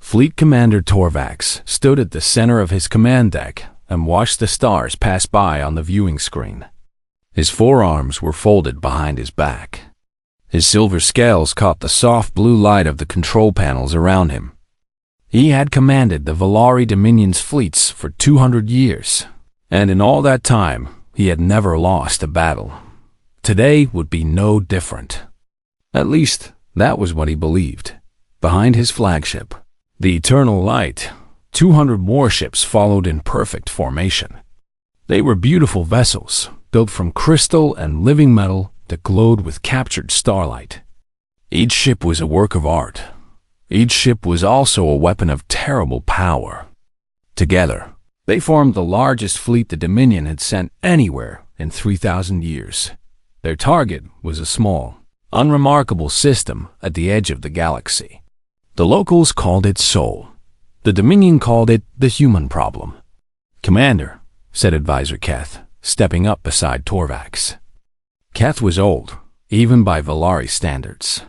Fleet Commander Torvax stood at the center of his command deck and watched the stars pass by on the viewing screen. His forearms were folded behind his back. His silver scales caught the soft blue light of the control panels around him. He had commanded the Valari Dominion's fleets for 200 years, and in all that time, he had never lost a battle. Today would be no different. At least, that was what he believed. Behind his flagship, the Eternal Light, 200 warships followed in perfect formation. They were beautiful vessels, built from crystal and living metal that glowed with captured starlight. Each ship was a work of art. Each ship was also a weapon of terrible power. Together, they formed the largest fleet the Dominion had sent anywhere in 3,000 years. Their target was a small, unremarkable system at the edge of the galaxy. The locals called it Sol. The Dominion called it the human problem. "Commander," said Advisor Keth, stepping up beside Torvax. Keth was old, even by Valari standards.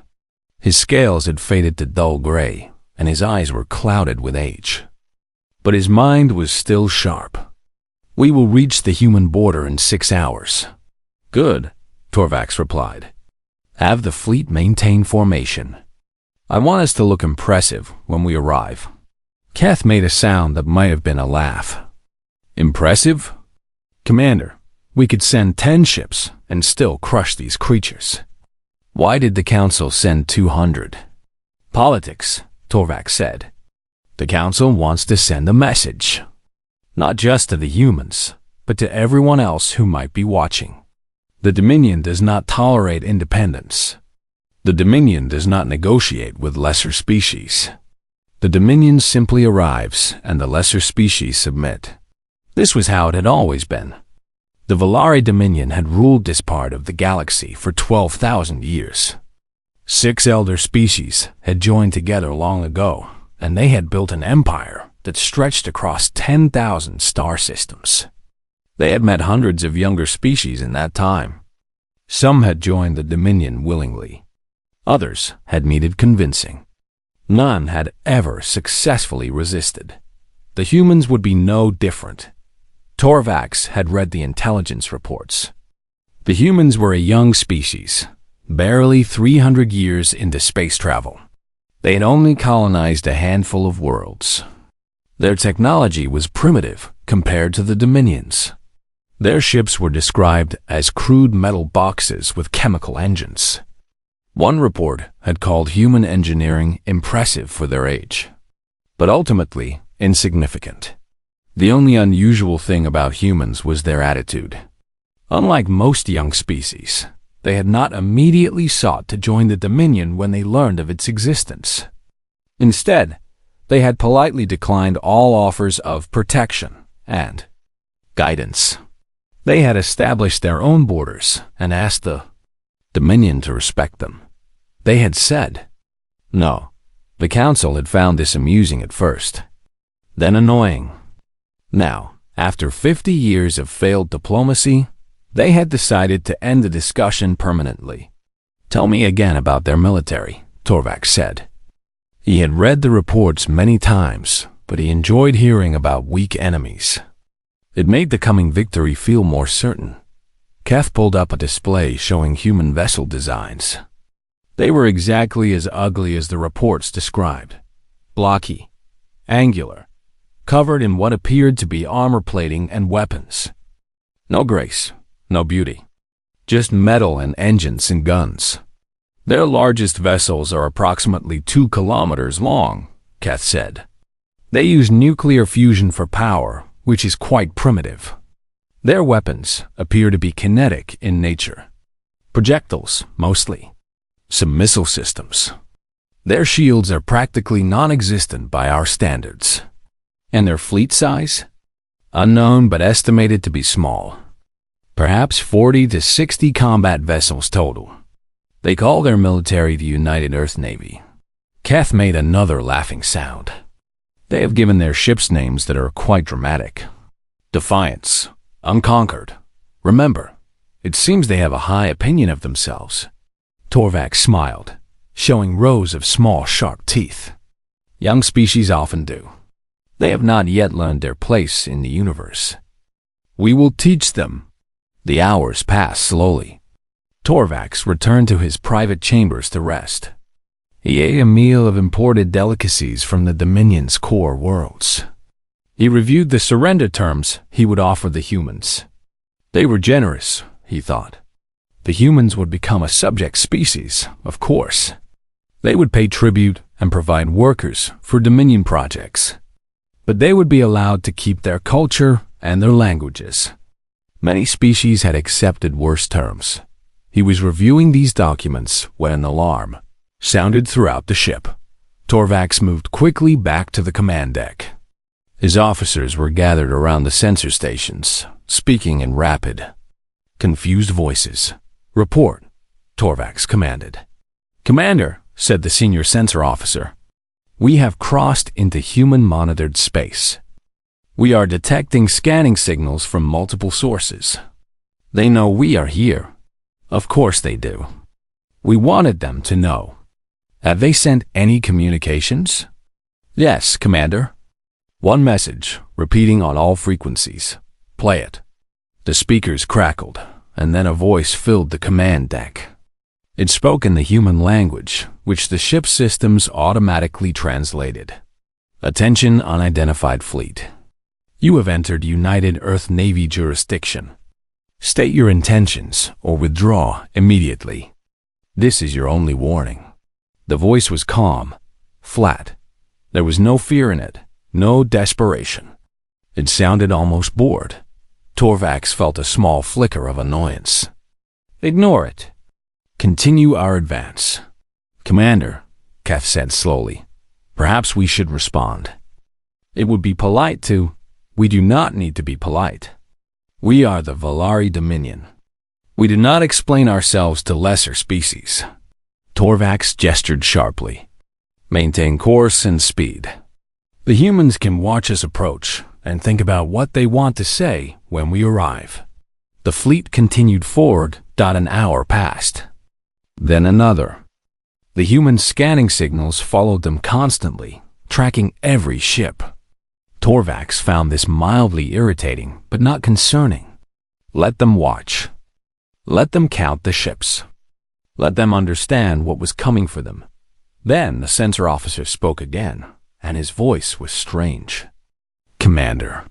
His scales had faded to dull gray, and his eyes were clouded with age. But his mind was still sharp. "We will reach the human border in 6 hours." "Good," Torvax replied. "Have the fleet maintain formation. I want us to look impressive when we arrive." Keth made a sound that might have been a laugh. "Impressive? Commander, we could send 10 ships and still crush these creatures. Why did the Council send 200? "Politics," Torvax said. "The Council wants to send a message. Not just to the humans, but to everyone else who might be watching. The Dominion does not tolerate independence. The Dominion does not negotiate with lesser species. The Dominion simply arrives and the lesser species submit." This was how it had always been. The Valari Dominion had ruled this part of the galaxy for 12,000 years. 6 elder species had joined together long ago, and they had built an empire that stretched across 10,000 star systems. They had met hundreds of younger species in that time. Some had joined the Dominion willingly. Others had needed convincing. None had ever successfully resisted. The humans would be no different. Torvax had read the intelligence reports. The humans were a young species, barely 300 years into space travel. They had only colonized a handful of worlds. Their technology was primitive compared to the Dominion's. Their ships were described as crude metal boxes with chemical engines. One report had called human engineering impressive for their age, but ultimately insignificant. The only unusual thing about humans was their attitude. Unlike most young species, they had not immediately sought to join the Dominion when they learned of its existence. Instead, they had politely declined all offers of protection and guidance. They had established their own borders and asked the Dominion to respect them. They had said no. The Council had found this amusing at first, then annoying. Now, after 50 years of failed diplomacy, they had decided to end the discussion permanently. "Tell me again about their military," Torvax said. He had read the reports many times, but he enjoyed hearing about weak enemies. It made the coming victory feel more certain. Keth pulled up a display showing human vessel designs. They were exactly as ugly as the reports described. Blocky, angular, covered in what appeared to be armor plating and weapons. No grace, no beauty. Just metal and engines and guns. Their largest vessels are approximately 2 kilometers long, Keth said. They use nuclear fusion for power, which is quite primitive. Their weapons appear to be kinetic in nature. Projectiles, mostly. Some missile systems. Their shields are practically non-existent by our standards. And their fleet size? Unknown but estimated to be small. Perhaps 40 to 60 combat vessels total. They call their military the United Earth Navy. Keth made another laughing sound. They have given their ships names that are quite dramatic. Defiance, Unconquered. Remember, it seems they have a high opinion of themselves. Torvax smiled, showing rows of small, sharp teeth. Young species often do. They have not yet learned their place in the universe. We will teach them. The hours passed slowly. Torvax returned to his private chambers to rest. He ate a meal of imported delicacies from the Dominion's core worlds. He reviewed the surrender terms he would offer the humans. They were generous, he thought. The humans would become a subject species, of course. They would pay tribute and provide workers for Dominion projects. But they would be allowed to keep their culture and their languages. Many species had accepted worse terms. He was reviewing these documents when an alarm sounded throughout the ship. Torvax moved quickly back to the command deck. His officers were gathered around the sensor stations, speaking in rapid, confused voices. "Report," Torvax commanded. "Commander," said the senior sensor officer, "we have crossed into human-monitored space. We are detecting scanning signals from multiple sources. They know we are here. Of course they do. We wanted them to know. Have they sent any communications?" "Yes, Commander. One message, repeating on all frequencies. Play it." The speakers crackled, and then a voice filled the command deck. It spoke in the human language, which the ship's systems automatically translated. "Attention, unidentified fleet. You have entered United Earth Navy jurisdiction. State your intentions or withdraw immediately. This is your only warning." The voice was calm, flat. There was no fear in it, no desperation. It sounded almost bored. Torvax felt a small flicker of annoyance. "Ignore it. Continue our advance." "Commander," Keth said slowly, "perhaps we should respond. It would be polite to. We do not need to be polite. We are the Valari Dominion. We do not explain ourselves to lesser species." Torvax gestured sharply. "Maintain course and speed. The humans can watch us approach and think about what they want to say when we arrive." The fleet continued forward. An hour passed. Then another. The human scanning signals followed them constantly, tracking every ship. Torvax found this mildly irritating, but not concerning. Let them watch. Let them count the ships. Let them understand what was coming for them. Then the sensor officer spoke again, and his voice was strange. "Commander,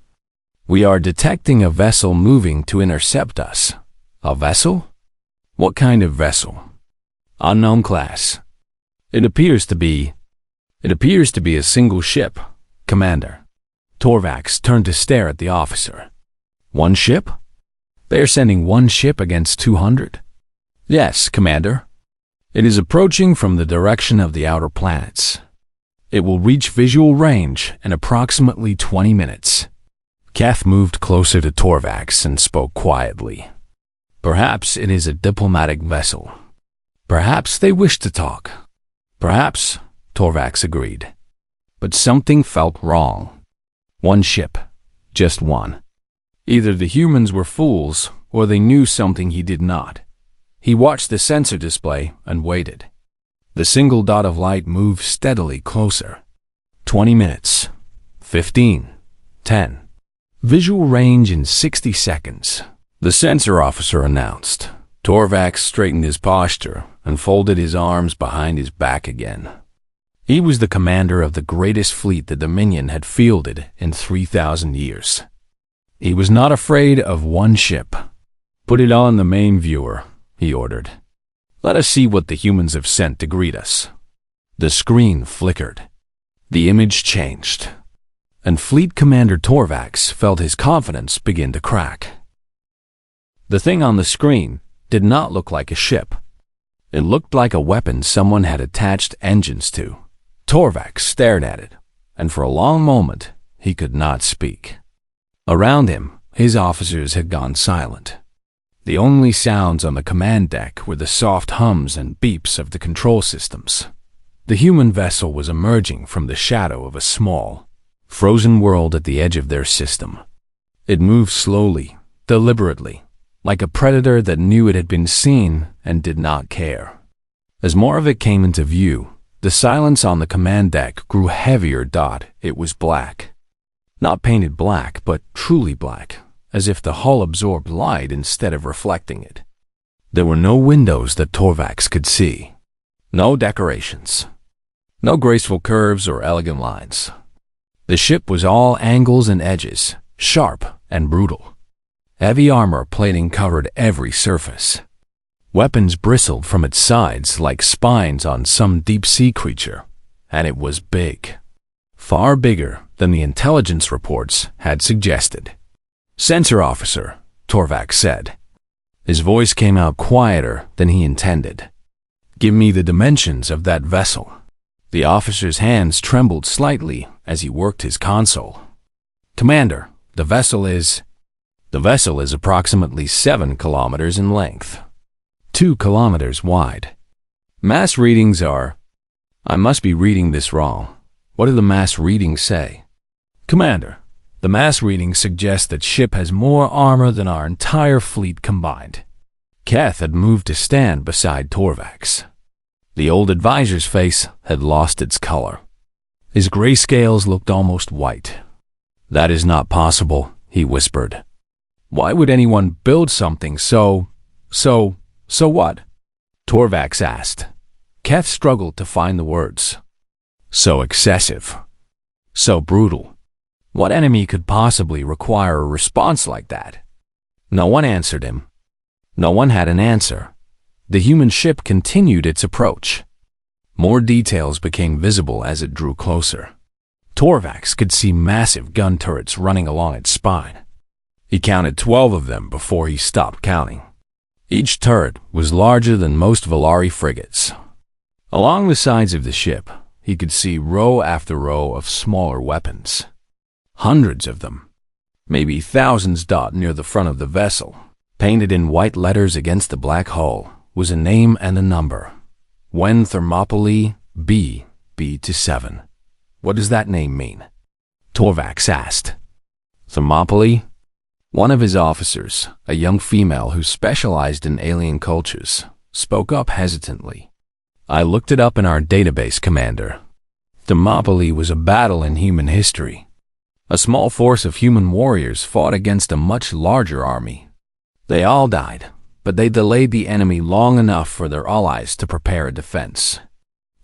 we are detecting a vessel moving to intercept us." "A vessel? What kind of vessel?" "Unknown class. It appears to be a single ship, Commander." Torvax turned to stare at the officer. "One ship? They are sending one ship against 200? "Yes, Commander. It is approaching from the direction of the outer planets. It will reach visual range in approximately 20 minutes. Keth moved closer to Torvax and spoke quietly. "Perhaps it is a diplomatic vessel. Perhaps they wish to talk." "Perhaps," Torvax agreed. But something felt wrong. One ship. Just one. Either the humans were fools, or they knew something he did not. He watched the sensor display and waited. The single dot of light moved steadily closer. 20 minutes. 15. 10. Visual range in 60 seconds. The sensor officer announced. Torvax straightened his posture and folded his arms behind his back again. He was the commander of the greatest fleet the Dominion had fielded in 3,000 years. He was not afraid of one ship. "Put it on the main viewer," he ordered. "Let us see what the humans have sent to greet us." The screen flickered. The image changed. And Fleet Commander Torvax felt his confidence begin to crack. The thing on the screen did not look like a ship. It looked like a weapon someone had attached engines to. Torvax stared at it, and for a long moment he could not speak. Around him, his officers had gone silent. The only sounds on the command deck were the soft hums and beeps of the control systems. The human vessel was emerging from the shadow of a small, frozen world at the edge of their system. It moved slowly, deliberately, like a predator that knew it had been seen and did not care. As more of it came into view, The silence on the command deck grew heavier. It was black. Not painted black, but truly black, as if the hull absorbed light instead of reflecting it. There were no windows that Torvax could see. No decorations. No graceful curves or elegant lines. The ship was all angles and edges, sharp and brutal. Heavy armor plating covered every surface. Weapons bristled from its sides like spines on some deep-sea creature, and it was big. Far bigger than the intelligence reports had suggested. "Sensor officer," Torvax said. His voice came out quieter than he intended. "Give me the dimensions of that vessel." The officer's hands trembled slightly as he worked his console. "Commander, the vessel is approximately 7 kilometers in length. 2 kilometers wide. Mass readings are... I must be reading this wrong. What do the mass readings say?" "Commander, the mass readings suggest that ship has more armor than our entire fleet combined." Keth had moved to stand beside Torvax. The old advisor's face had lost its color. His gray scales looked almost white. "That is not possible," he whispered. "Why would anyone build something so what?" Torvax asked. Keth struggled to find the words. "So excessive. So brutal. What enemy could possibly require a response like that?" No one answered him. No one had an answer. The human ship continued its approach. More details became visible as it drew closer. Torvax could see massive gun turrets running along its spine. He counted 12 of them before he stopped counting. Each turret was larger than most Volari frigates. Along the sides of the ship, he could see row after row of smaller weapons. Hundreds of them. Maybe thousands. Near the front of the vessel, painted in white letters against the black hull, was a name and a number. When Thermopylae B-7. What does that name mean? Torvax asked. Thermopylae? One of his officers, a young female who specialized in alien cultures, spoke up hesitantly. "I looked it up in our database, Commander. Thermopylae was a battle in human history. A small force of human warriors fought against a much larger army. They all died, but they delayed the enemy long enough for their allies to prepare a defense.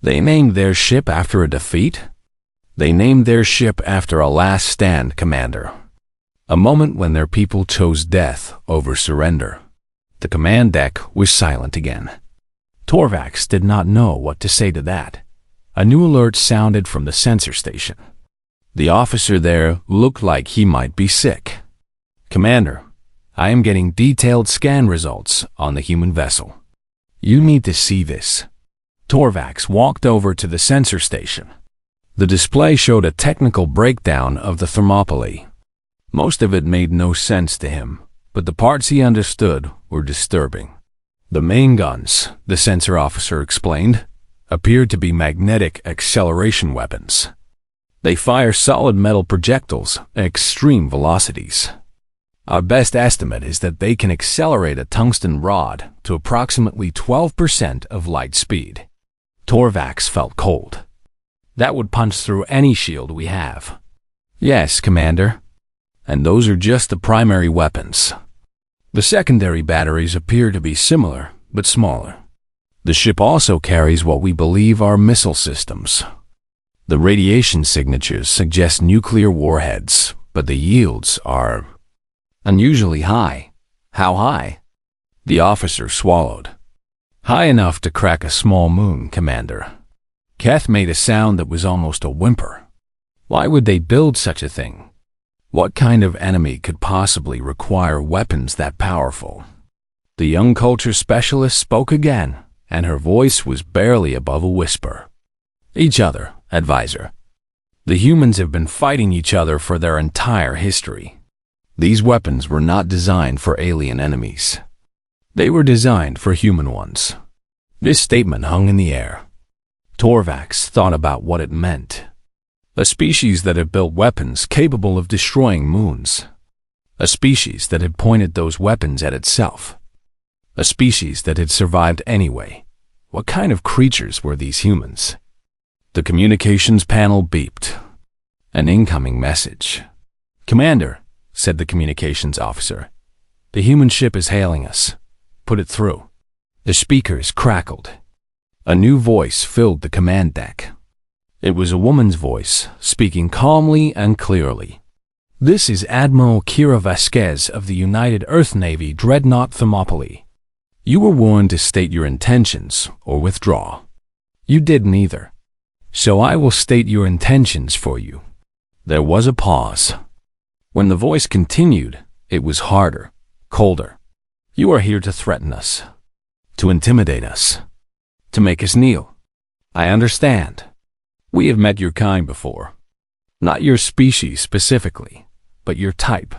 They named their ship after a defeat? They named their ship after a last stand, Commander. A moment when their people chose death over surrender." The command deck was silent again. Torvax did not know what to say to that. A new alert sounded from the sensor station. The officer there looked like he might be sick. "Commander, I am getting detailed scan results on the human vessel. You need to see this." Torvax walked over to the sensor station. The display showed a technical breakdown of the Thermopylae. Most of it made no sense to him, but the parts he understood were disturbing. The main guns, the sensor officer explained, appeared to be magnetic acceleration weapons. They fire solid metal projectiles at extreme velocities. Our best estimate is that they can accelerate a tungsten rod to approximately 12% of light speed. Torvax felt cold. "That would punch through any shield we have." "Yes, Commander. And those are just the primary weapons. The secondary batteries appear to be similar, but smaller. The ship also carries what we believe are missile systems. The radiation signatures suggest nuclear warheads, but the yields are unusually high." "How high?" The officer swallowed. "High enough to crack a small moon, Commander." Keth made a sound that was almost a whimper. Why would they build such a thing? What kind of enemy could possibly require weapons that powerful? The young culture specialist spoke again, and her voice was barely above a whisper. "Each other, advisor. The humans have been fighting each other for their entire history. These weapons were not designed for alien enemies. They were designed for human ones." This statement hung in the air. Torvax thought about what it meant. A species that had built weapons capable of destroying moons. A species that had pointed those weapons at itself. A species that had survived anyway. What kind of creatures were these humans? The communications panel beeped. An incoming message. "Commander," said the communications officer. "The human ship is hailing us. Put it through." The speakers crackled. A new voice filled the command deck. It was a woman's voice, speaking calmly and clearly. "This is Admiral Kira Vasquez of the United Earth Navy Dreadnought Thermopylae. You were warned to state your intentions or withdraw. You did neither. So I will state your intentions for you." There was a pause. When the voice continued, it was harder, colder. "You are here to threaten us, to intimidate us, to make us kneel. I understand. We have met your kind before. Not your species specifically, but your type.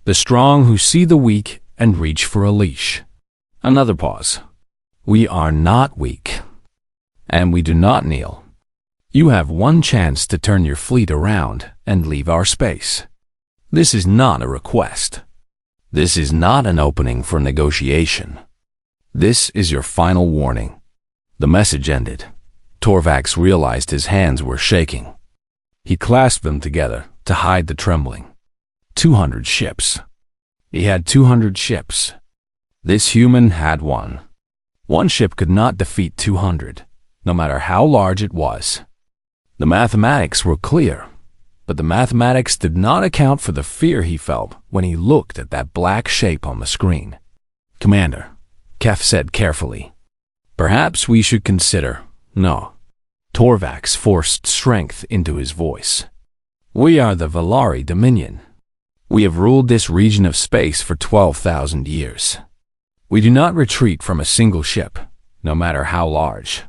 The strong who see the weak and reach for a leash." Another pause. "We are not weak, and we do not kneel. You have one chance to turn your fleet around and leave our space. This is not a request. This is not an opening for negotiation. This is your final warning." The message ended. Torvax realized his hands were shaking. He clasped them together to hide the trembling. 200 ships. He had 200 ships. This human had one. One ship could not defeat 200, no matter how large it was. The mathematics were clear, but the mathematics did not account for the fear he felt when he looked at that black shape on the screen. "Commander," Kef said carefully, "perhaps we should consider—" "No." Torvax forced strength into his voice. "We are the Valari Dominion. We have ruled this region of space for 12,000 years. We do not retreat from a single ship, no matter how large.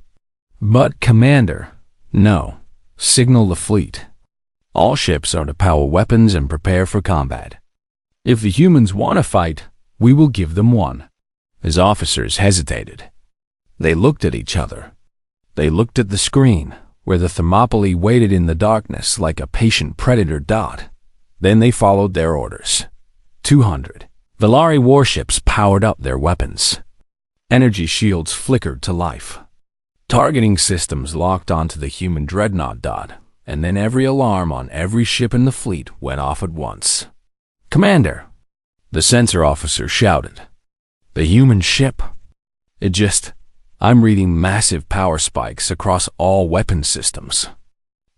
But, Commander, no. Signal the fleet. All ships are to power weapons and prepare for combat. If the humans want to fight, we will give them one." His officers hesitated. They looked at each other. They looked at the screen, where the Thermopylae waited in the darkness like a patient predator dot. Then they followed their orders. 200. Valari warships powered up their weapons. Energy shields flickered to life. Targeting systems locked onto the human dreadnought dot, and then every alarm on every ship in the fleet went off at once. "Commander!" the sensor officer shouted. "The human ship? I'm reading massive power spikes across all weapon systems.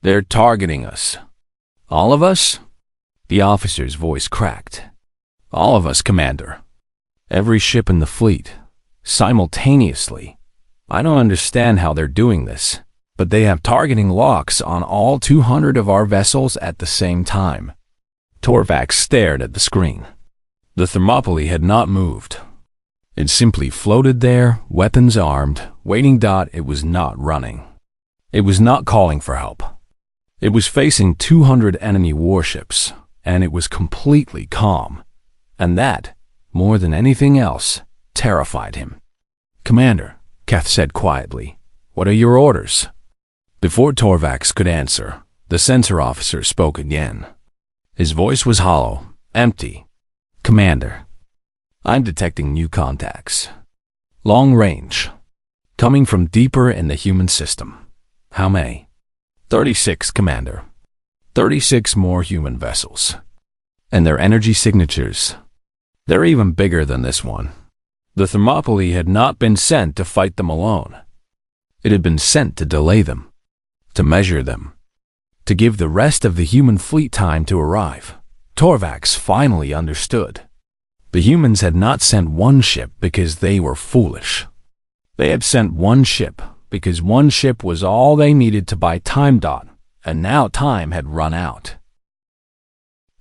They're targeting us." "All of us?" The officer's voice cracked. "All of us, Commander. Every ship in the fleet. Simultaneously. I don't understand how they're doing this, but they have targeting locks on all 200 of our vessels at the same time." Torvax stared at the screen. The Thermopylae had not moved. It simply floated there, weapons armed, waiting. It was not running. It was not calling for help. It was facing 200 enemy warships, and it was completely calm. And that, more than anything else, terrified him. "Commander," Keth said quietly, "what are your orders?" Before Torvax could answer, the sensor officer spoke again. His voice was hollow, empty. "Commander, I'm detecting new contacts. Long range. Coming from deeper in the human system. How many?" 36, Commander. 36 more human vessels. And their energy signatures. They're even bigger than this one. The Thermopylae had not been sent to fight them alone. It had been sent to delay them, to measure them, to give the rest of the human fleet time to arrive. Torvax finally understood. The humans had not sent one ship because they were foolish. They had sent one ship because one ship was all they needed to buy time. And now time had run out.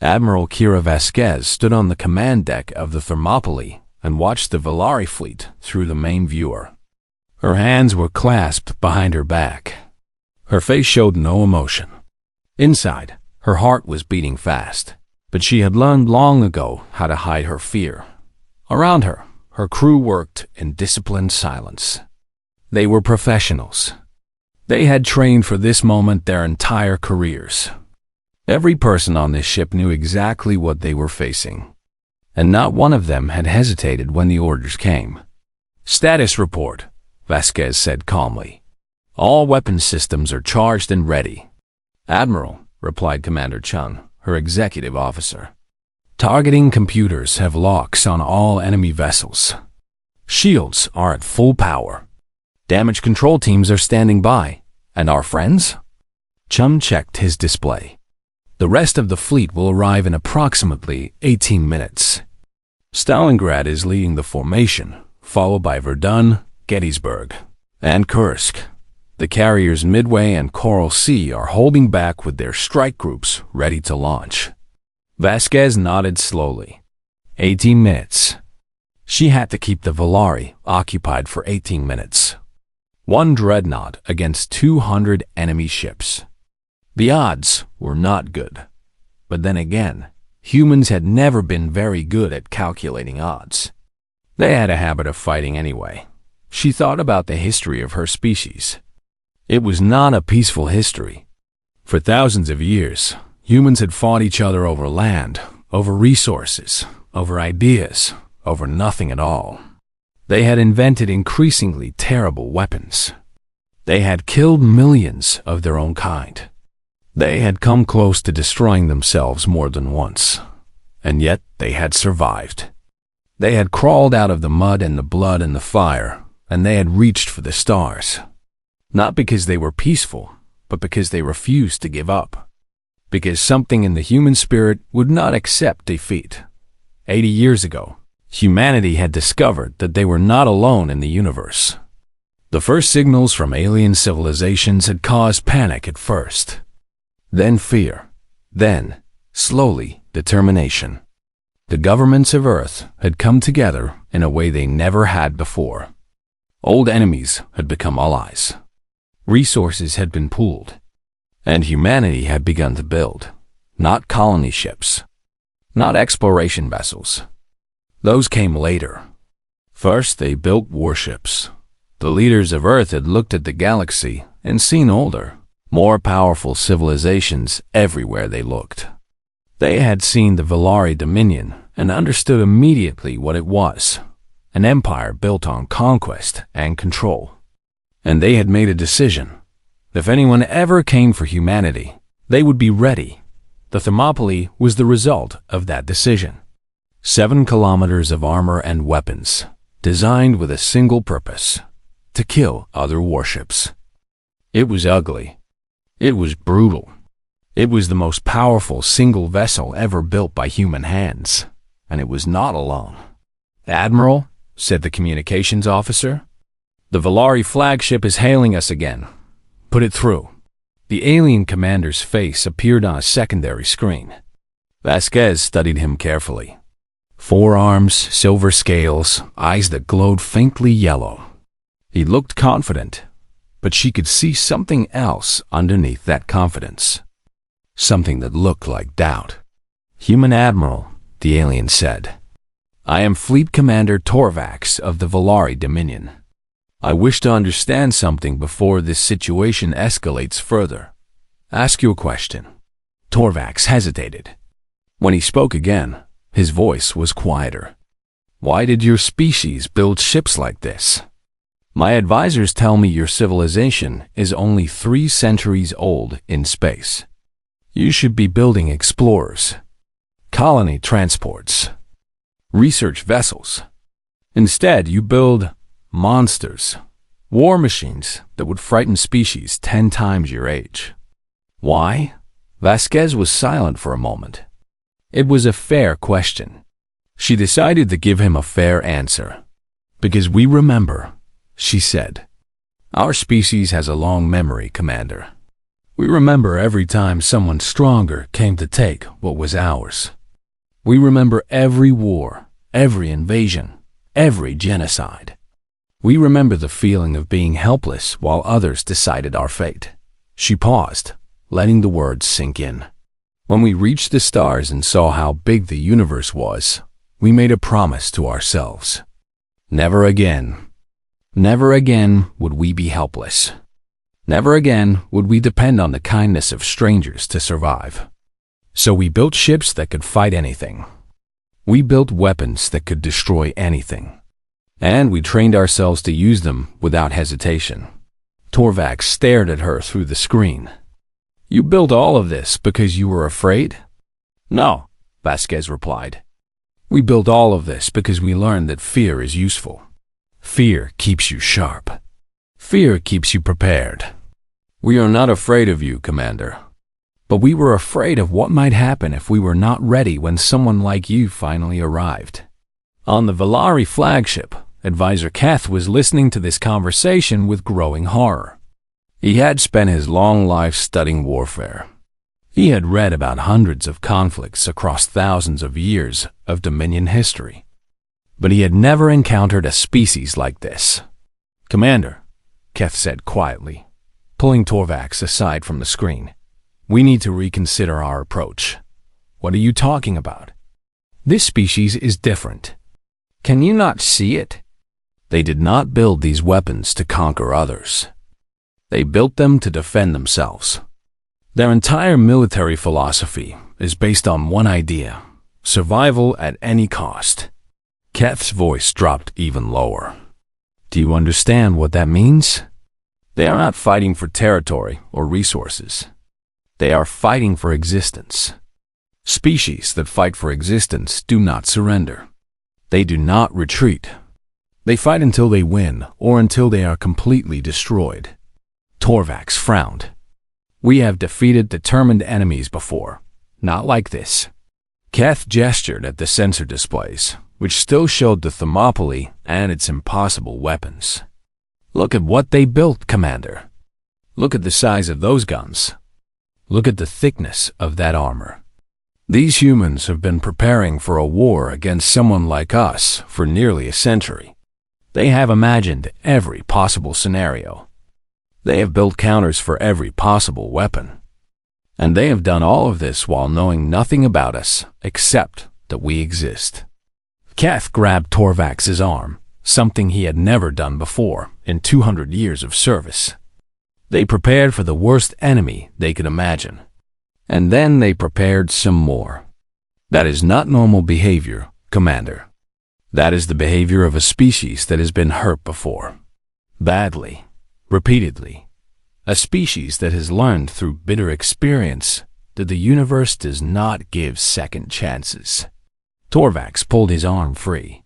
Admiral Kira Vasquez stood on the command deck of the Thermopylae and watched the Valari fleet through the main viewer. Her hands were clasped behind her back. Her face showed no emotion. Inside, her heart was beating fast, but she had learned long ago how to hide her fear. Around her, her crew worked in disciplined silence. They were professionals. They had trained for this moment their entire careers. Every person on this ship knew exactly what they were facing, and not one of them had hesitated when the orders came. "Status report," Vasquez said calmly. All weapon systems are charged and ready. Admiral, replied Commander Chung, her executive officer. Targeting computers have locks on all enemy vessels. Shields are at full power. Damage control teams are standing by. And our friends? Chung checked his display. The rest of the fleet will arrive in approximately 18 minutes. Stalingrad is leading the formation, followed by Verdun, Gettysburg, and Kursk. The carriers Midway and Coral Sea are holding back with their strike groups ready to launch. Vasquez nodded slowly. 18 minutes. She had to keep the Volari occupied for 18 minutes. One dreadnought against 200 enemy ships. The odds were not good. But then again, humans had never been very good at calculating odds. They had a habit of fighting anyway. She thought about the history of her species. It was not a peaceful history. For thousands of years, humans had fought each other over land, over resources, over ideas, over nothing at all. They had invented increasingly terrible weapons. They had killed millions of their own kind. They had come close to destroying themselves more than once, and yet they had survived. They had crawled out of the mud and the blood and the fire, and they had reached for the stars. Not because they were peaceful, but because they refused to give up. Because something in the human spirit would not accept defeat. 80 years ago, humanity had discovered that they were not alone in the universe. The first signals from alien civilizations had caused panic at first. Then fear. Then, slowly, determination. The governments of Earth had come together in a way they never had before. Old enemies had become allies. Resources had been pooled. And humanity had begun to build. Not colony ships. Not exploration vessels. Those came later. First, they built warships. The leaders of Earth had looked at the galaxy and seen older, more powerful civilizations everywhere they looked. They had seen the Volari Dominion and understood immediately what it was, an empire built on conquest and control. And they had made a decision. If anyone ever came for humanity, they would be ready. The Thermopylae was the result of that decision. 7 kilometers of armor and weapons, designed with a single purpose, to kill other warships. It was ugly. It was brutal. It was the most powerful single vessel ever built by human hands, and it was not alone. Admiral, said the communications officer, the Volari flagship is hailing us again. Put it through. The alien commander's face appeared on a secondary screen. Vasquez studied him carefully. Forearms, silver scales, eyes that glowed faintly yellow. He looked confident, but she could see something else underneath that confidence. Something that looked like doubt. Human Admiral, the alien said. I am Fleet Commander Torvax of the Volari Dominion. I wish to understand something before this situation escalates further. Ask you a question. Torvax hesitated. When he spoke again, his voice was quieter. Why did your species build ships like this? My advisors tell me your civilization is only 3 centuries old in space. You should be building explorers, colony transports, research vessels. Instead, you build monsters, war machines that would frighten species 10 times your age. Why? Vasquez was silent for a moment. It was a fair question. She decided to give him a fair answer. Because we remember, she said. Our species has a long memory, Commander. We remember every time someone stronger came to take what was ours. We remember every war, every invasion, every genocide. We remember the feeling of being helpless while others decided our fate. She paused, letting the words sink in. When we reached the stars and saw how big the universe was, we made a promise to ourselves. Never again would we be helpless. Never again would we depend on the kindness of strangers to survive. So we built ships that could fight anything. We built weapons that could destroy anything. And we trained ourselves to use them without hesitation. Torvax stared at her through the screen. You built all of this because you were afraid? No, Vasquez replied. We built all of this because we learned that fear is useful. Fear keeps you sharp. Fear keeps you prepared. We are not afraid of you, Commander. But we were afraid of what might happen if we were not ready when someone like you finally arrived. On the Valari flagship, Advisor Keth was listening to this conversation with growing horror. He had spent his long life studying warfare. He had read about hundreds of conflicts across thousands of years of Dominion history. But he had never encountered a species like this. Commander, Keth said quietly, pulling Torvax aside from the screen. We need to reconsider our approach. What are you talking about? This species is different. Can you not see it? They did not build these weapons to conquer others. They built them to defend themselves. Their entire military philosophy is based on one idea: survival at any cost. Keth's voice dropped even lower. Do you understand what that means? They are not fighting for territory or resources. They are fighting for existence. Species that fight for existence do not surrender. They do not retreat. They fight until they win or until they are completely destroyed. Torvax frowned. We have defeated determined enemies before. Not like this. Keth gestured at the sensor displays, which still showed the Thermopylae and its impossible weapons. Look at what they built, Commander. Look at the size of those guns. Look at the thickness of that armor. These humans have been preparing for a war against someone like us for nearly a century. They have imagined every possible scenario. They have built counters for every possible weapon. And they have done all of this while knowing nothing about us except that we exist. Keth grabbed Torvax's arm, something he had never done before in 200 years of service. They prepared for the worst enemy they could imagine. And then they prepared some more. That is not normal behavior, Commander. That is the behavior of a species that has been hurt before. Badly. Repeatedly. A species that has learned through bitter experience that the universe does not give second chances. Torvax pulled his arm free.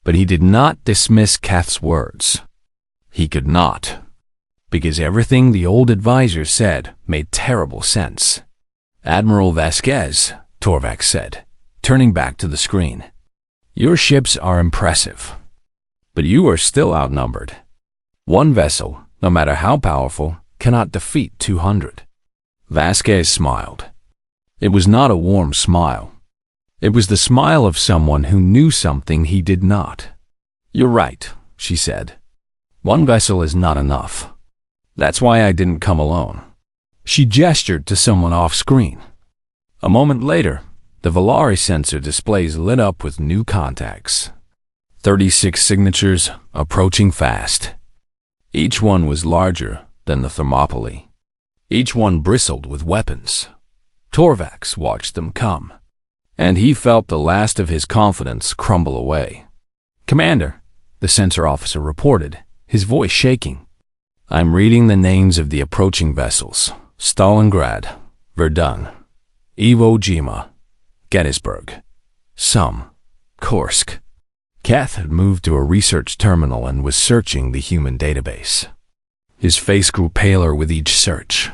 But he did not dismiss Keth's words. He could not. Because everything the old advisor said made terrible sense. Admiral Vasquez, Torvax said, turning back to the screen. Your ships are impressive. But you are still outnumbered. One vessel, no matter how powerful, cannot defeat 200. Vasquez smiled. It was not a warm smile. It was the smile of someone who knew something he did not. You're right, she said. One vessel is not enough. That's why I didn't come alone. She gestured to someone off-screen. A moment later, the Valari sensor displays lit up with new contacts. 36 signatures approaching fast. Each one was larger than the Thermopylae. Each one bristled with weapons. Torvax watched them come, and he felt the last of his confidence crumble away. Commander, the sensor officer reported, his voice shaking. I'm reading the names of the approaching vessels. Stalingrad, Verdun, Iwo Jima, Gettysburg, Sum, Kursk. Keth had moved to a research terminal and was searching the human database. His face grew paler with each search.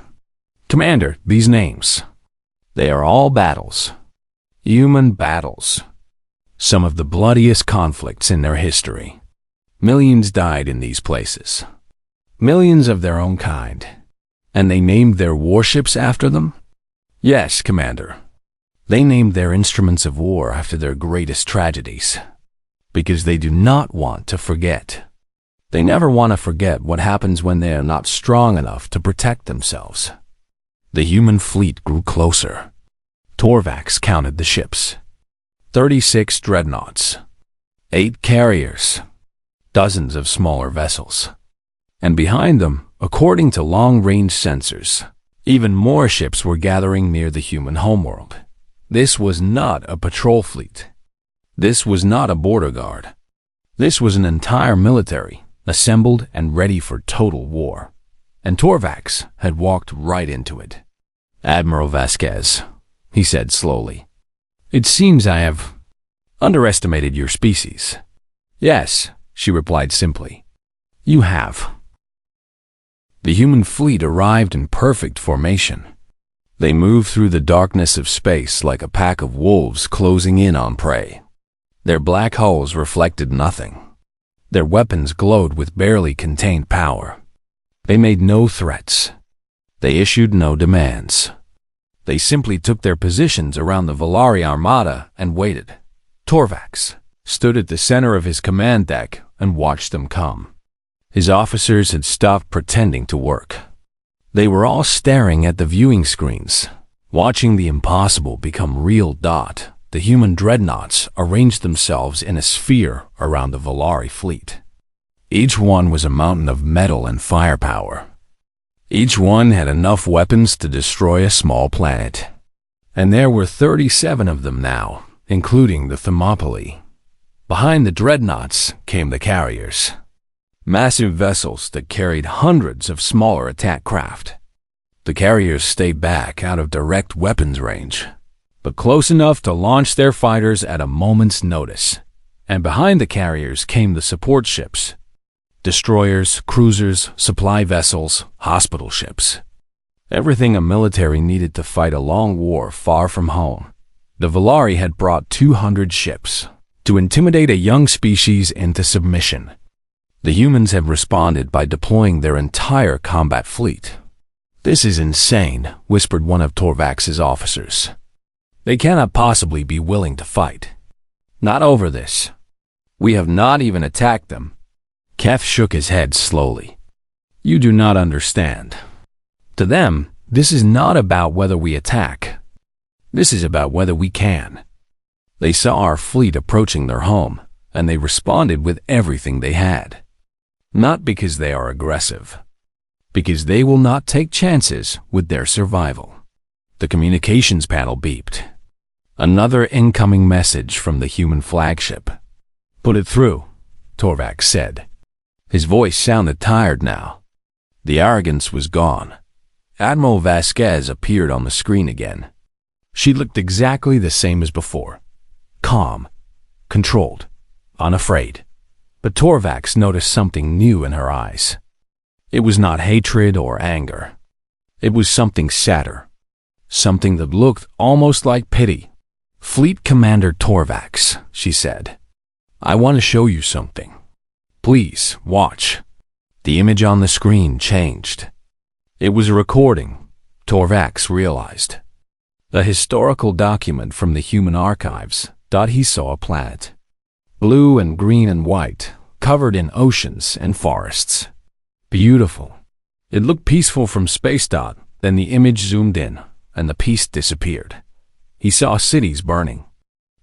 Commander, these names. They are all battles. Human battles. Some of the bloodiest conflicts in their history. Millions died in these places. Millions of their own kind. And they named their warships after them? Yes, Commander. They named their instruments of war after their greatest tragedies. Because they do not want to forget. They never want to forget what happens when they are not strong enough to protect themselves. The human fleet grew closer. Torvax counted the ships. 36 dreadnoughts. 8 carriers. Dozens of smaller vessels. And behind them, according to long-range sensors, even more ships were gathering near the human homeworld. This was not a patrol fleet. This was not a border guard. This was an entire military, assembled and ready for total war. and Torvax had walked right into it. "Admiral Vasquez," he said slowly, "it seems I have underestimated your species." "Yes," she replied simply, "you have." The human fleet arrived in perfect formation. They moved through the darkness of space like a pack of wolves closing in on prey. Their black hulls reflected nothing. Their weapons glowed with barely contained power. They made no threats. They issued no demands. They simply took their positions around the Volari Armada and waited. Torvax stood at the center of his command deck and watched them come. His officers had stopped pretending to work. They were all staring at the viewing screens, watching the impossible become real. The human dreadnoughts arranged themselves in a sphere around the Volari fleet. Each one was a mountain of metal and firepower. Each one had enough weapons to destroy a small planet. And there were 37 of them now, including the Thermopylae. Behind the dreadnoughts came the carriers. Massive vessels that carried hundreds of smaller attack craft. The carriers stayed back out of direct weapons range, but close enough to launch their fighters at a moment's notice. And behind the carriers came the support ships. Destroyers, cruisers, supply vessels, hospital ships. Everything a military needed to fight a long war far from home. The Volari had brought 200 ships to intimidate a young species into submission. The humans have responded by deploying their entire combat fleet. "This is insane," whispered one of Torvax's officers. "They cannot possibly be willing to fight. Not over this. We have not even attacked them." Kef shook his head slowly. "You do not understand. To them, this is not about whether we attack. This is about whether we can." They saw our fleet approaching their home, and they responded with everything they had. Not because they are aggressive, because they will not take chances with their survival. The communications panel beeped. Another incoming message from the human flagship. "Put it through," Torvax said. His voice sounded tired now. The arrogance was gone. Admiral Vasquez appeared on the screen again. She looked exactly the same as before. Calm, controlled, unafraid. But Torvax noticed something new in her eyes. It was not hatred or anger. It was something sadder. Something that looked almost like pity. "Fleet Commander Torvax," she said, "I want to show you something. Please, watch." The image on the screen changed. It was a recording, Torvax realized. A historical document from the human archives. He saw a planet. Blue and green and white, covered in oceans and forests. Beautiful. It looked peaceful from space. Then the image zoomed in, and the peace disappeared. He saw cities burning.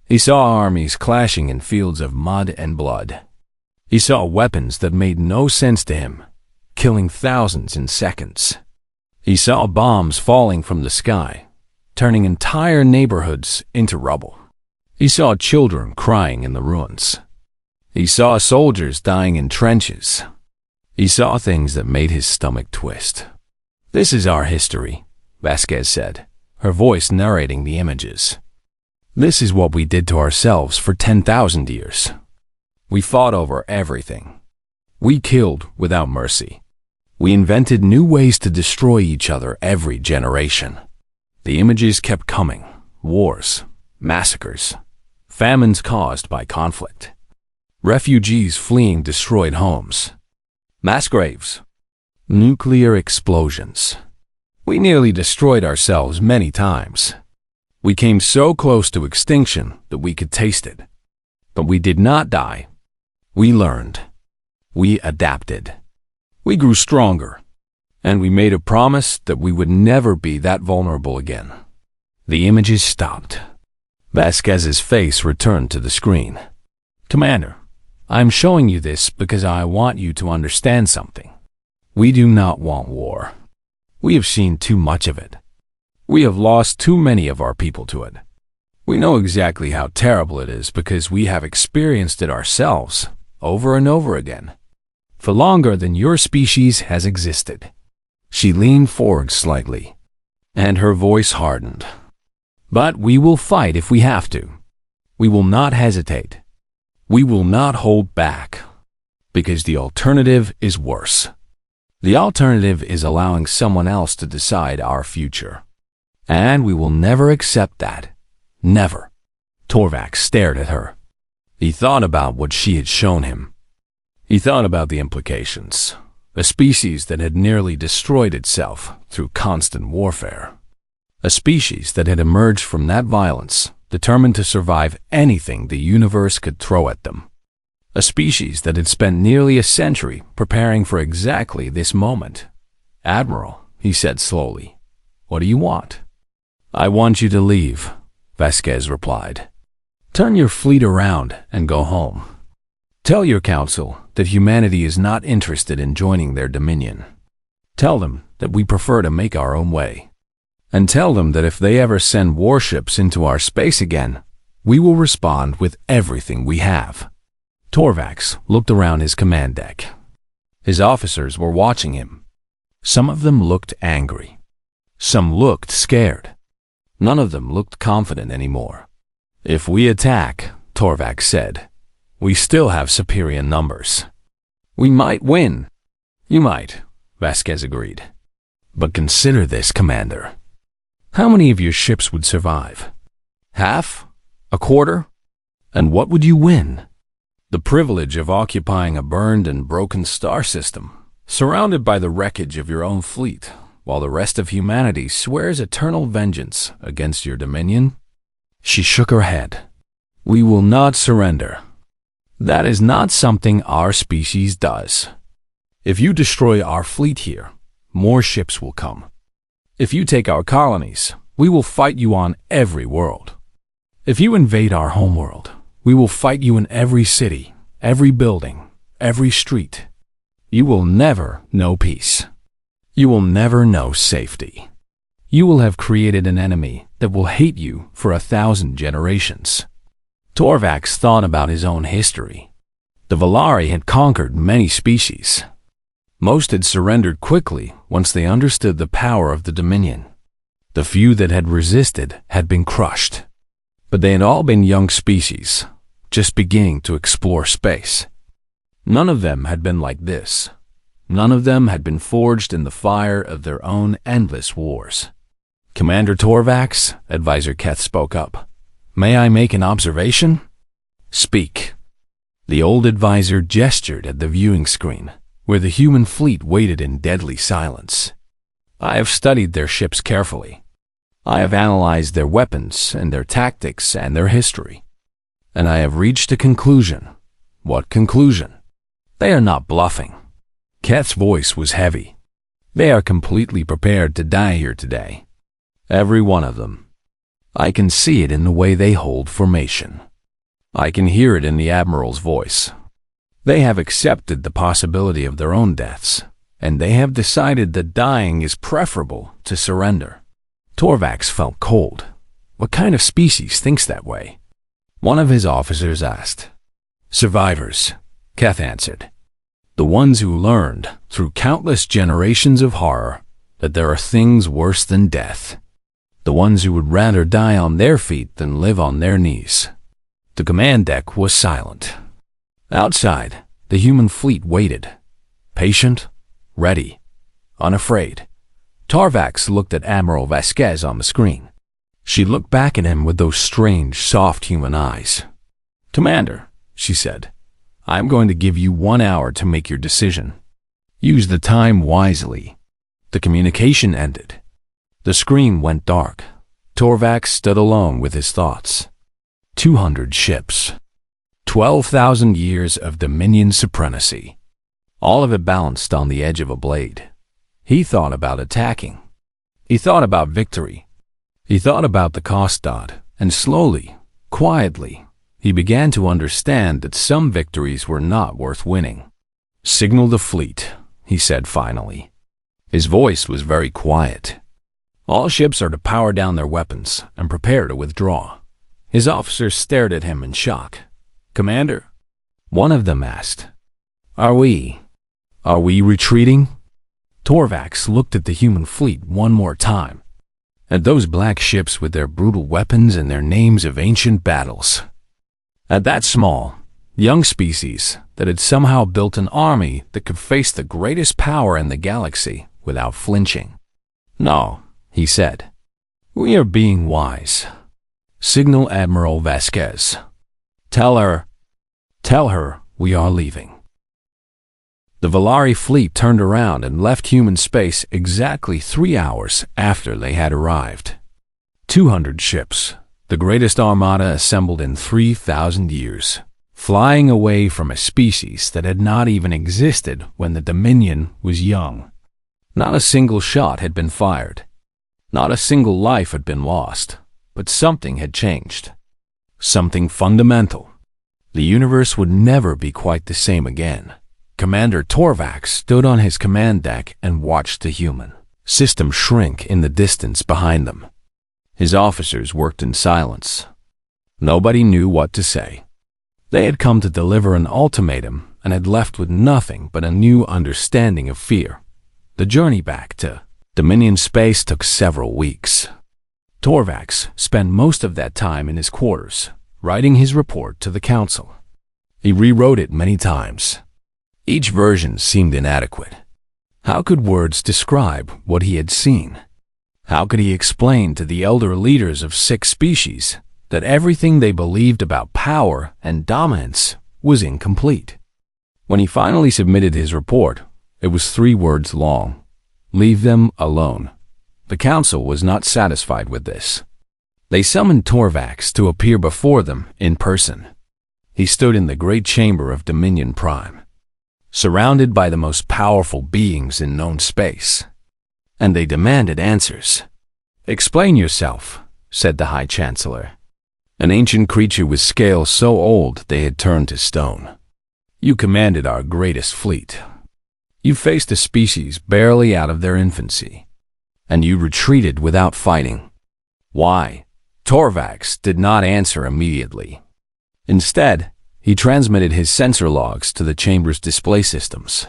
He saw armies clashing in fields of mud and blood. He saw weapons that made no sense to him, killing thousands in seconds. He saw bombs falling from the sky, turning entire neighborhoods into rubble. He saw children crying in the ruins. He saw soldiers dying in trenches. He saw things that made his stomach twist. "This is our history," Vasquez said, her voice narrating the images. "This is what we did to ourselves for 10,000 years. We fought over everything. We killed without mercy. We invented new ways to destroy each other every generation." The images kept coming. Wars, massacres, famines caused by conflict, refugees fleeing destroyed homes, mass graves, nuclear explosions. We nearly destroyed ourselves many times. We came so close to extinction that we could taste it. But we did not die. We learned. We adapted. We grew stronger. And we made a promise that we would never be that vulnerable again. The images stopped. Vasquez's face returned to the screen. "Commander, I am showing you this because I want you to understand something. We do not want war. We have seen too much of it. We have lost too many of our people to it. We know exactly how terrible it is because we have experienced it ourselves over and over again, for longer than your species has existed. She leaned forward slightly, and her voice hardened. "But we will fight if we have to. We will not hesitate. We will not hold back, because the alternative is worse. The alternative is allowing someone else to decide our future. And we will never accept that. Never." Torvax stared at her. He thought about what she had shown him. He thought about the implications. A species that had nearly destroyed itself through constant warfare. A species that had emerged from that violence, determined to survive anything the universe could throw at them. A species that had spent nearly a century preparing for exactly this moment. "Admiral," he said slowly, "what do you want?" "I want you to leave," Vasquez replied. "Turn your fleet around and go home. Tell your council that humanity is not interested in joining their dominion. Tell them that we prefer to make our own way. And tell them that if they ever send warships into our space again, we will respond with everything we have." Torvax looked around his command deck. His officers were watching him. Some of them looked angry. Some looked scared. None of them looked confident anymore. "If we attack," Torvax said, "we still have superior numbers. We might win." "You might," Vasquez agreed. "But consider this, Commander. How many of your ships would survive? Half? A quarter? And what would you win? The privilege of occupying a burned and broken star system, surrounded by the wreckage of your own fleet, while the rest of humanity swears eternal vengeance against your dominion?" She shook her head. "We will not surrender. That is not something our species does. If you destroy our fleet here, more ships will come. If you take our colonies, we will fight you on every world. If you invade our homeworld, we will fight you in every city, every building, every street. You will never know peace. You will never know safety. You will have created an enemy that will hate you for 1,000 generations." Torvax thought about his own history. The Valari had conquered many species. Most had surrendered quickly once they understood the power of the Dominion. The few that had resisted had been crushed. But they had all been young species, just beginning to explore space. None of them had been like this. None of them had been forged in the fire of their own endless wars. "Commander Torvax," Advisor Keth spoke up, "may I make an observation?" "Speak." The old advisor gestured at the viewing screen, where the human fleet waited in deadly silence. "I have studied their ships carefully. I have analyzed their weapons and their tactics and their history. And I have reached a conclusion." "What conclusion?" "They are not bluffing." Keth's voice was heavy. "They are completely prepared to die here today. Every one of them. I can see it in the way they hold formation. I can hear it in the Admiral's voice. They have accepted the possibility of their own deaths, and they have decided that dying is preferable to surrender." Torvax felt cold. What kind of species thinks that way? One of his officers asked. "Survivors," Keth answered. "The ones who learned, through countless generations of horror, that there are things worse than death. The ones who would rather die on their feet than live on their knees." The command deck was silent. Outside, the human fleet waited. Patient, ready, unafraid. Torvax looked at Admiral Vasquez on the screen. She looked back at him with those strange, soft human eyes. "Commander," she said, "I am going to give you 1 hour to make your decision. Use the time wisely." The communication ended. The screen went dark. Torvax stood alone with his thoughts. 200 ships. 12,000 years of Dominion supremacy. All of it balanced on the edge of a blade. He thought about attacking. He thought about victory. He thought about the cost dot, and slowly, quietly, he began to understand that some victories were not worth winning. "Signal the fleet," he said finally. His voice was very quiet. "All ships are to power down their weapons and prepare to withdraw." His officers stared at him in shock. "Commander?" One of them asked. Are we retreating?" Torvax looked at the human fleet one more time, at those black ships with their brutal weapons and their names of ancient battles. At that small, young species that had somehow built an army that could face the greatest power in the galaxy without flinching. "No," he said. "We are being wise. Signal Admiral Vasquez. Tell her we are leaving." The Valari fleet turned around and left human space exactly 3 hours after they had arrived. 200 ships, the greatest armada assembled in 3,000 years, flying away from a species that had not even existed when the Dominion was young. Not a single shot had been fired. Not a single life had been lost. But something had changed. Something fundamental. The universe would never be quite the same again. Commander Torvax stood on his command deck and watched the human system shrink in the distance behind them. His officers worked in silence. Nobody knew what to say. They had come to deliver an ultimatum and had left with nothing but a new understanding of fear. The journey back to Dominion space took several weeks. Torvax spent most of that time in his quarters, writing his report to the council. He rewrote it many times. Each version seemed inadequate. How could words describe what he had seen? How could he explain to the elder leaders of 6 species that everything they believed about power and dominance was incomplete? When he finally submitted his report, it was 3 words long. Leave them alone. The council was not satisfied with this. They summoned Torvax to appear before them in person. He stood in the great chamber of Dominion Prime, surrounded by the most powerful beings in known space. And they demanded answers. "Explain yourself," said the High Chancellor, an ancient creature with scales so old they had turned to stone. "You commanded our greatest fleet. You faced a species barely out of their infancy, and you retreated without fighting. Why?" Torvax did not answer immediately. Instead, he transmitted his sensor logs to the chamber's display systems.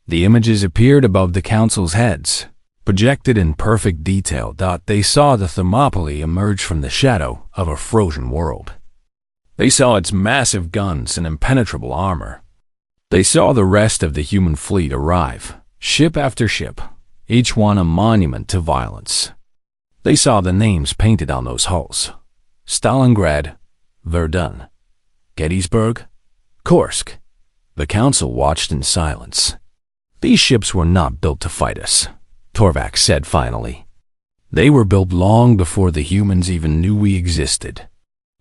The images appeared above the council's heads, projected in perfect detail. They saw the Thermopylae emerge from the shadow of a frozen world. They saw its massive guns and impenetrable armor. They saw the rest of the human fleet arrive, ship after ship, each one a monument to violence. They saw the names painted on those hulls: Stalingrad, Verdun, Gettysburg, Kursk. The council watched in silence. "These ships were not built to fight us," Torvax said finally. "They were built long before the humans even knew we existed.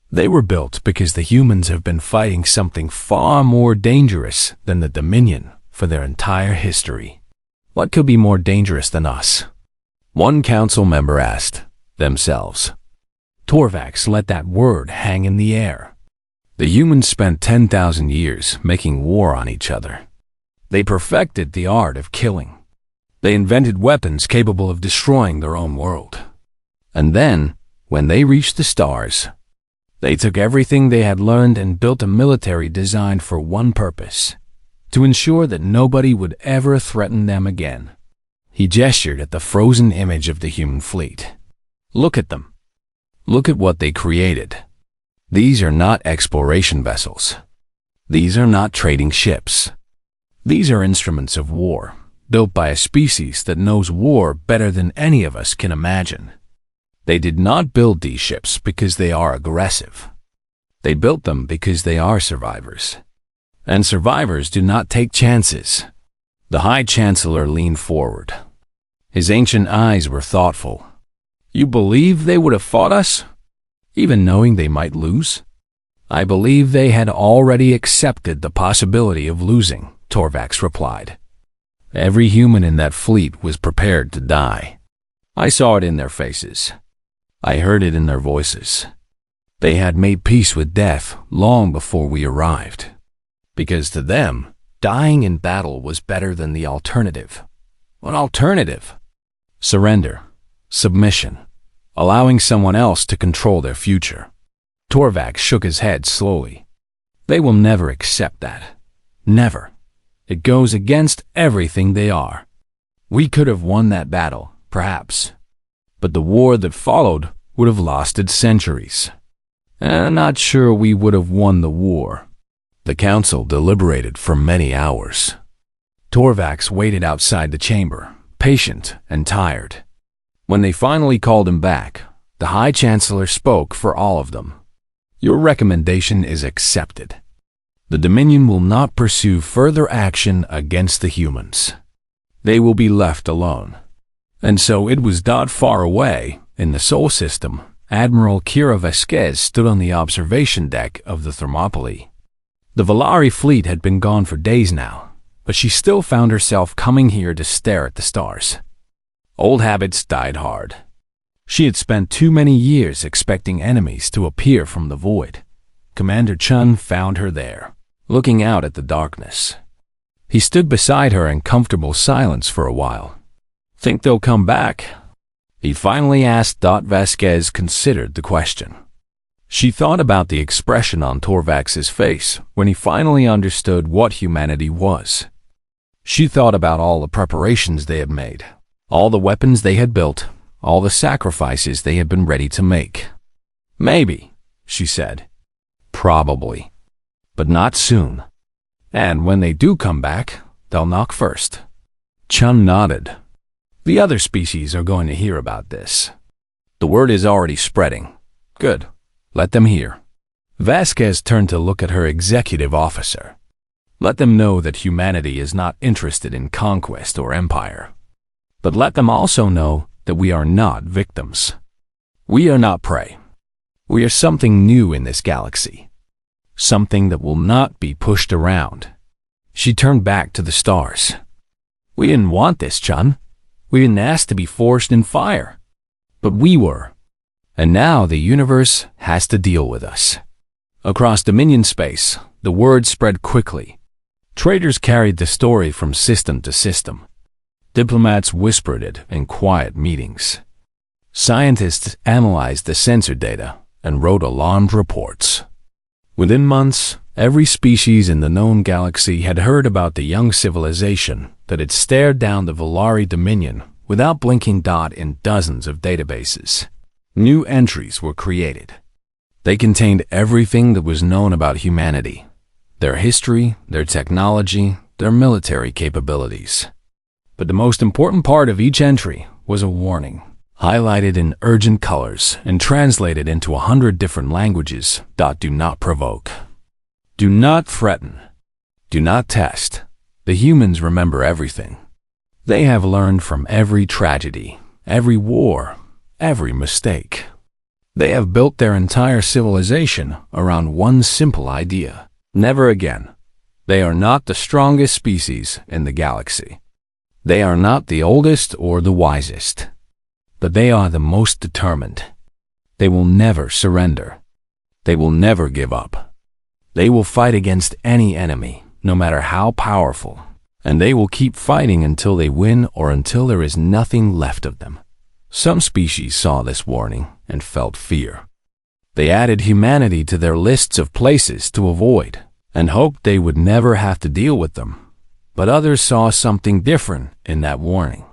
They were built because the humans have been fighting something far more dangerous than the Dominion for their entire history." "What could be more dangerous than us?" one council member asked themselves. Torvax let that word hang in the air. The humans spent 10,000 years making war on each other. They perfected the art of killing. They invented weapons capable of destroying their own world. And then, when they reached the stars, they took everything they had learned and built a military designed for one purpose: to ensure that nobody would ever threaten them again. He gestured at the frozen image of the human fleet. "Look at them. Look at what they created. These are not exploration vessels. These are not trading ships. These are instruments of war, built by a species that knows war better than any of us can imagine. They did not build these ships because they are aggressive. They built them because they are survivors. And survivors do not take chances." The High Chancellor leaned forward. His ancient eyes were thoughtful. "You believe they would have fought us, even knowing they might lose?" "I believe they had already accepted the possibility of losing," Torvax replied. "Every human in that fleet was prepared to die. I saw it in their faces. I heard it in their voices. They had made peace with death long before we arrived. Because to them, dying in battle was better than the alternative." "What alternative?" "Surrender, submission, allowing someone else to control their future." Torvax shook his head slowly. "They will never accept that. Never. It goes against everything they are. We could have won that battle, perhaps. But the war that followed would have lasted centuries. I'm not sure we would have won the war. The council deliberated for many hours. Torvax waited outside the chamber, patient and tired. When they finally called him back, the High Chancellor spoke for all of them. Your recommendation is accepted. The Dominion will not pursue further action against the humans. They will be left alone. And so it was not far away, in the Sol system, Admiral Kira Vasquez stood on the observation deck of the Thermopylae. The Valari fleet had been gone for days now, but she still found herself coming here to stare at the stars. Old habits died hard. She had spent too many years expecting enemies to appear from the void. Commander Chun found her there, looking out at the darkness. He stood beside her in comfortable silence for a while. Think they'll come back? He finally asked. Vasquez considered the question. She thought about the expression on Torvax's face when he finally understood what humanity was. She thought about all the preparations they had made, all the weapons they had built, all the sacrifices they had been ready to make. Maybe, she said. Probably. But not soon. And when they do come back, they'll knock first. Chun nodded. The other species are going to hear about this. The word is already spreading. Good. Let them hear. Vasquez turned to look at her executive officer. Let them know that humanity is not interested in conquest or empire. But let them also know that we are not victims. We are not prey. We are something new in this galaxy. Something that will not be pushed around. She turned back to the stars. We didn't want this, Chun. We didn't ask to be forced in fire. But we were. And now the universe has to deal with us. Across Dominion space, the word spread quickly. Traders carried the story from system to system. Diplomats whispered it in quiet meetings. Scientists analyzed the sensor data and wrote alarmed reports. Within months, every species in the known galaxy had heard about the young civilization that had stared down the Valari Dominion without blinking. In dozens of databases. New entries were created. They contained everything that was known about humanity, their history, their technology, their military capabilities. But the most important part of each entry was a warning, highlighted in urgent colors and translated into 100 different languages. Do not provoke. Do not threaten. Do not test. The humans remember everything. They have learned from every tragedy, every war, every mistake. They have built their entire civilization around one simple idea. Never again. They are not the strongest species in the galaxy. They are not the oldest or the wisest. But they are the most determined. They will never surrender. They will never give up. They will fight against any enemy, no matter how powerful. And they will keep fighting until they win or until there is nothing left of them. Some species saw this warning and felt fear. They added humanity to their lists of places to avoid and hoped they would never have to deal with them. But others saw something different in that warning.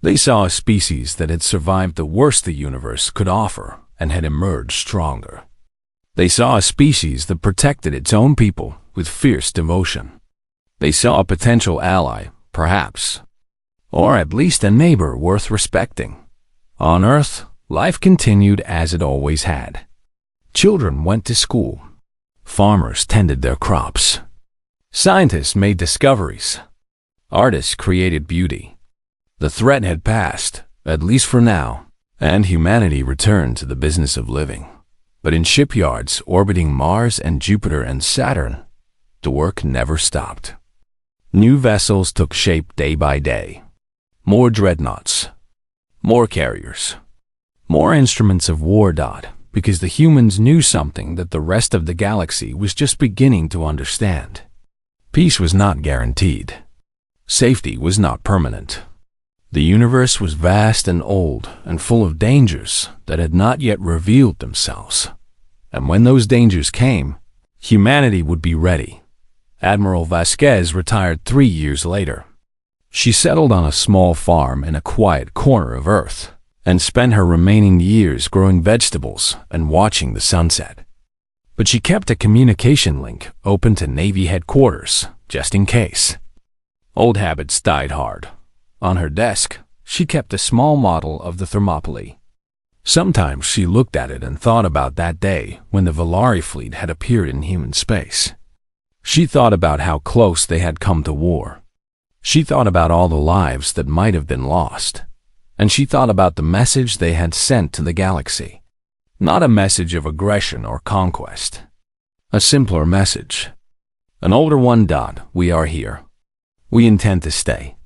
They saw a species that had survived the worst the universe could offer and had emerged stronger. They saw a species that protected its own people with fierce devotion. They saw a potential ally, perhaps, or at least a neighbor worth respecting. On Earth, life continued as it always had. Children went to school. Farmers tended their crops. Scientists made discoveries. Artists created beauty. The threat had passed, at least for now, and humanity returned to the business of living. But in shipyards orbiting Mars and Jupiter and Saturn, the work never stopped. New vessels took shape day by day. More dreadnoughts. More carriers. More instruments of war. Because the humans knew something that the rest of the galaxy was just beginning to understand. Peace was not guaranteed. Safety was not permanent. The universe was vast and old and full of dangers that had not yet revealed themselves. And when those dangers came, humanity would be ready. Admiral Vasquez retired 3 years later. She settled on a small farm in a quiet corner of Earth and spent her remaining years growing vegetables and watching the sunset. But she kept a communication link open to Navy headquarters, just in case. Old habits died hard. On her desk, she kept a small model of the Thermopylae. Sometimes she looked at it and thought about that day when the Valari fleet had appeared in human space. She thought about how close they had come to war. She thought about all the lives that might have been lost. And she thought about the message they had sent to the galaxy. Not a message of aggression or conquest. A simpler message. An older one. We are here. We intend to stay.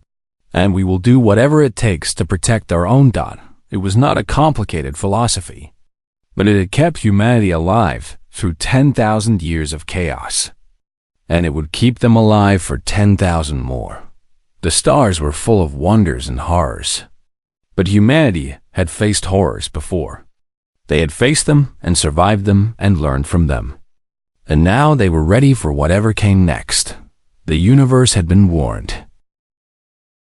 And we will do whatever it takes to protect our own. It was not a complicated philosophy, but it had kept humanity alive through 10,000 years of chaos. And it would keep them alive for 10,000 more. The stars were full of wonders and horrors. But humanity had faced horrors before. They had faced them and survived them and learned from them. And now they were ready for whatever came next. The universe had been warned.